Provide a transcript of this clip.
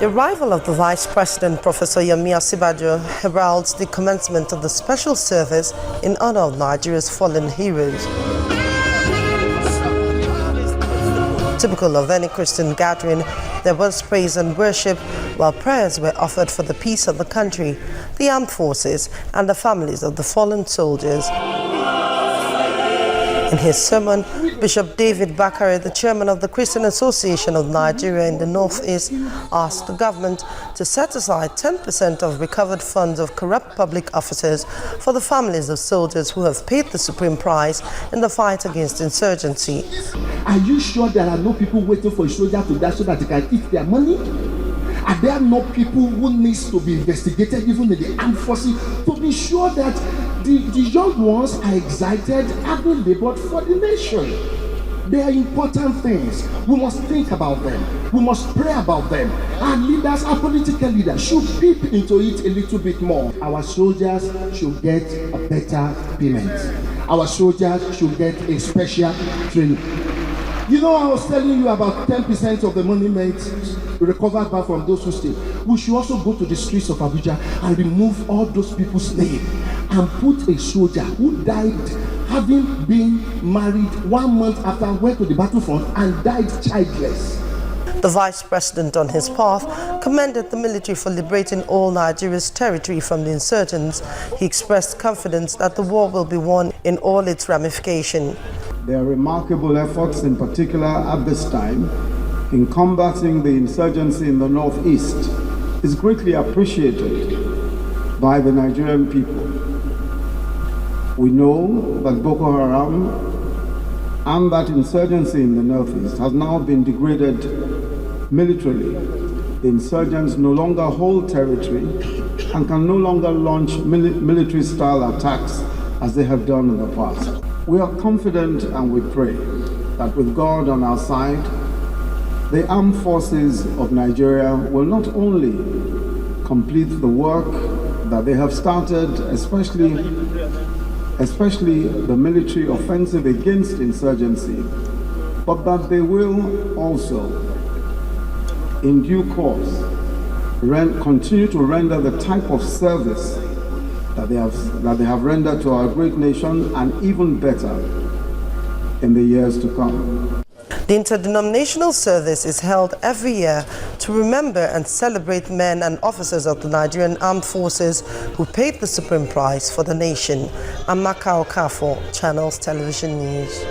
The arrival of the Vice President, Professor Osinbajo, heralds the commencement of the special service in honor of Nigeria's fallen heroes. Typical of any Christian gathering, there was praise and worship, while prayers were offered for the peace of the country, the armed forces, and the families of the fallen soldiers. In his sermon, Bishop David Bakare, the chairman of the Christian Association of Nigeria in the Northeast, asked the government to set aside 10% of recovered funds of corrupt public officers for the families of soldiers who have paid the supreme price in the fight against insurgency. Are you sure there are no people waiting for a soldier to die so that they can eat their money? Are there no people who needs to be investigated even in the armed forces to be sure that the young ones are excited having labored for the nation? They are important things. We must think about them. We must pray about them. Our leaders, our political leaders, should peep into it a little bit more. Our soldiers should get a better payment. Our soldiers should get a special training. You know, I was telling you about 10% of the money made recovered back from those who stayed. We should also go to the streets of Abuja and remove all those people's names and put a soldier who died having been married 1 month after went to the battlefront and died childless. The Vice President, on his part, commended the military for liberating all Nigeria's territory from the insurgents. He expressed confidence that the war will be won in all its ramifications. Their remarkable efforts, in particular at this time, in combating the insurgency in the Northeast, is greatly appreciated by the Nigerian people. We know that Boko Haram and that insurgency in the Northeast has now been degraded militarily. The insurgents no longer hold territory and can no longer launch military-style attacks as they have done in the past. We are confident and we pray that with God on our side, the armed forces of Nigeria will not only complete the work that they have started, especially the military offensive against insurgency, but that they will also, in due course, continue to render the type of service that they have rendered to our great nation, and even better in the years to come. The interdenominational service is held every year to remember and celebrate men and officers of the Nigerian Armed Forces who paid the supreme price for the nation. I'm Makao Kafo, Channels Television News.